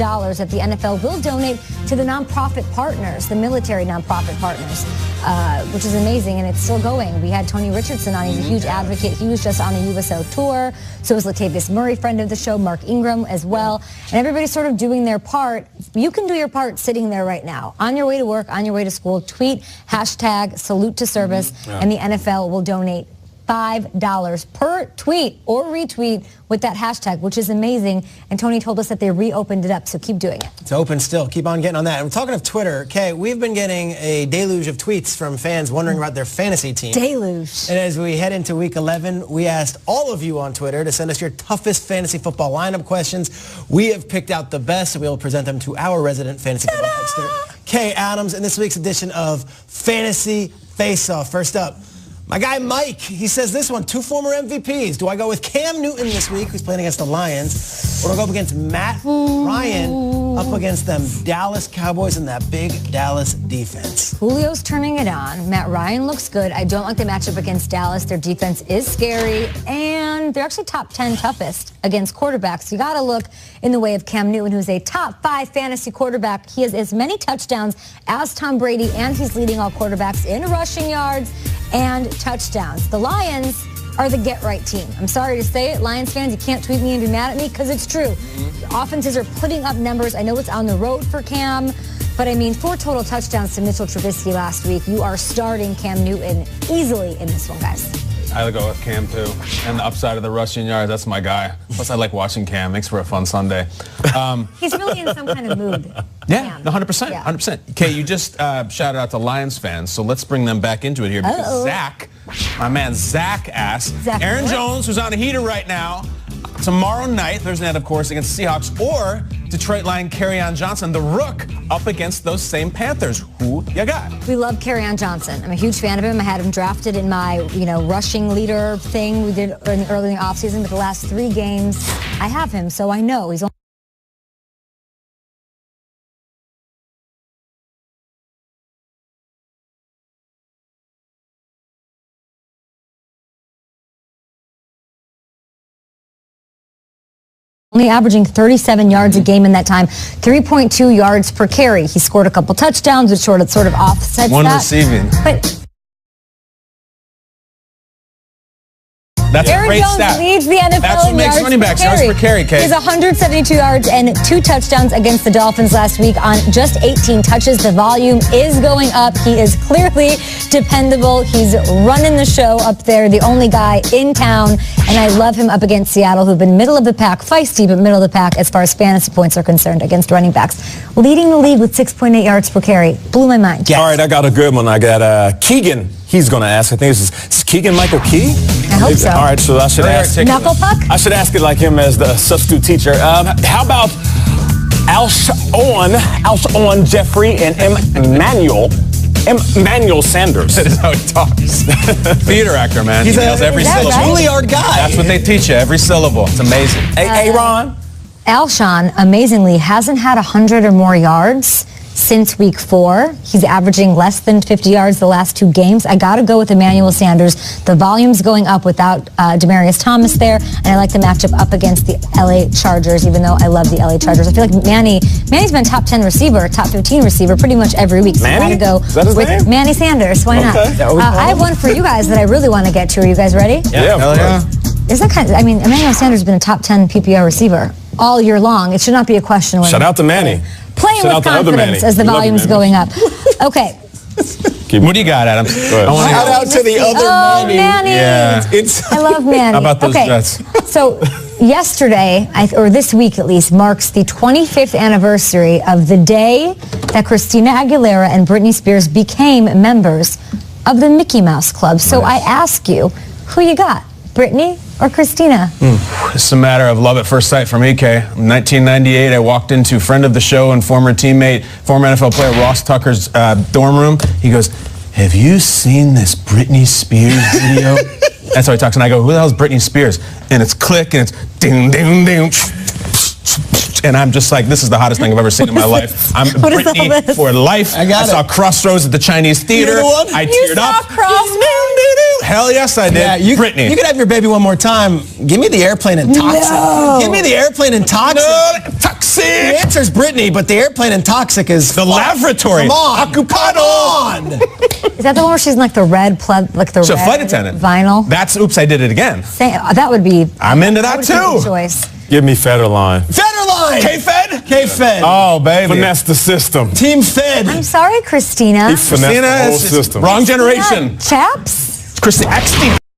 $5 that the NFL will donate to the nonprofit partners, the military nonprofit partners, which is amazing, and it's still going. We had Tony Richardson on. He's a huge advocate. He was just on a USO tour. So was Latavius Murray, friend of the show, Mark Ingram as well. And everybody's sort of doing their part. You can do your part sitting there right now. On your way to work, on your way to school, tweet hashtag salute to service, and the NFL will donate $5 per tweet or retweet with that hashtag, which is amazing. And Tony told us that they reopened it up, so keep doing it. It's open still. Keep on getting on that. And we're talking of Twitter. Kay, we've been getting a deluge of tweets from fans wondering about their fantasy team. Deluge. And as we head into week 11, we asked all of you on Twitter to send us your toughest fantasy football lineup questions. We have picked out the best, and we will present them to our resident fantasy football expert, Kay Adams, in this week's edition of Fantasy Face-Off. First up, my guy Mike, he says this one, 2 former MVPs. Do I go with Cam Newton this week, who's playing against the Lions, or do I go up against Matt Ryan up against them Dallas Cowboys and that big Dallas defense? Julio's turning it on. Matt Ryan looks good. I don't like the matchup against Dallas. Their defense is scary, and they're actually top 10 toughest against quarterbacks. You got to look in the way of Cam Newton, who's a top 5 fantasy quarterback. He has as many touchdowns as Tom Brady, and he's leading all quarterbacks in rushing yards and touchdowns. The Lions are the get-right team. I'm sorry to say it, Lions fans, you can't tweet me and be mad at me because it's true. Offenses are putting up numbers. I know it's on the road for Cam, but I mean, 4 total touchdowns to Mitchell Trubisky last week. You are starting Cam Newton easily in this one, guys. I would go with Cam, too. And the upside of the rushing yards, that's my guy. Plus, I like watching Cam. Makes for a fun Sunday. He's really in some kind of mood. Yeah, 100%. 100%. Kay, you just shouted out to Lions fans, so let's bring them back into it here because Zach, my man Zach asked, Aaron Jones, who's on a heater right now, tomorrow night, Thursday night, of course, against Seahawks, or Detroit Lion Kerryon Johnson, the Rook, up against those same Panthers. Who you got? We love Kerryon Johnson. I'm a huge fan of him. I had him drafted in my, rushing leader thing we did early in the offseason, but the last 3 games, I have him, so I know he's only averaging 37 yards a game in that time, 3.2 yards per carry. He scored a couple touchdowns, which sort of offsets One that. receiving. But that's Aaron a great Jones stat. leads the NFL That's what in makes yards running backs yards per carry, Kay. He has 172 yards and 2 touchdowns against the Dolphins last week on just 18 touches. The volume is going up. He is clearly dependable. He's running the show up there, the only guy in town, and I love him up against Seattle, who've been middle of the pack, feisty, but middle of the pack as far as fantasy points are concerned against running backs. Leading the league with 6.8 yards per carry. Blew my mind. Yes. All right, I got a good one. I got Keegan. He's going to ask. I think this is Keegan Michael Key? I hope so. All right, so I should ask. Knuckle puck? I should ask it like him as the substitute teacher. How about Alshon Jeffrey and Emmanuel Sanders? That is how he talks. Theater actor, man. He's he nails every syllable. Right? Juilliard guy. That's what they teach you, every syllable. It's amazing. Hey, Ron. Alshon, amazingly, hasn't had 100 or more yards since week 4. He's averaging less than 50 yards the last 2 games. I got to go with Emmanuel Sanders. The volume's going up without Demaryius Thomas there, and I like the matchup up against the LA Chargers, even though I love the LA Chargers. I feel like Manny's been top 10 receiver, top 15 receiver pretty much every week. So Manny? I got to go with name? Manny Sanders. Why not? I have one for you guys that I really want to get to. Are you guys ready? Yeah, Hell yeah. Is that Emmanuel Sanders has been a top 10 PPR receiver all year long. It should not be a question. Shout out to Manny. Playing Shout with out to other confidence Manny. as the We love you, volume's Manny. going up. Okay. What do you got, Adam? Shout out to the other Manny. Yeah. I love Manny. How about those okay. Jets? So yesterday, or this week at least, marks the 25th anniversary of the day that Christina Aguilera and Britney Spears became members of the Mickey Mouse Club. So I ask you, who you got? Britney or Christina? It's a matter of love at first sight for me, Kay. In 1998, I walked into friend of the show and former teammate, former NFL player Ross Tucker's dorm room. He goes, have you seen this Britney Spears video? That's how he talks. And I go, who the hell is Britney Spears? And it's click, and it's ding, ding, ding. And I'm just like, this is the hottest thing I've ever seen in my life. I'm Britney for life. I saw Crossroads at the Chinese Theater. I teared up. Hell yes, I did. Yeah, Britney. You could have your baby one more time. Give me the airplane and toxic. No. Give me the airplane and toxic. No, toxic. answer's Britney, but the airplane in Toxic is The lavatory. Come on. Occupado. Come on. Is that the one where she's in like the red So red flight attendant. vinyl? That's Oops, I Did It Again. That would be. I'm into that would be a good too. choice. Give me Federline. Federline. K-Fed? K-Fed. Oh, baby. Finesse the system. Team Fed. I'm sorry, Christina. He finessed the whole system. Wrong generation. Chaps? Christy Eckstein.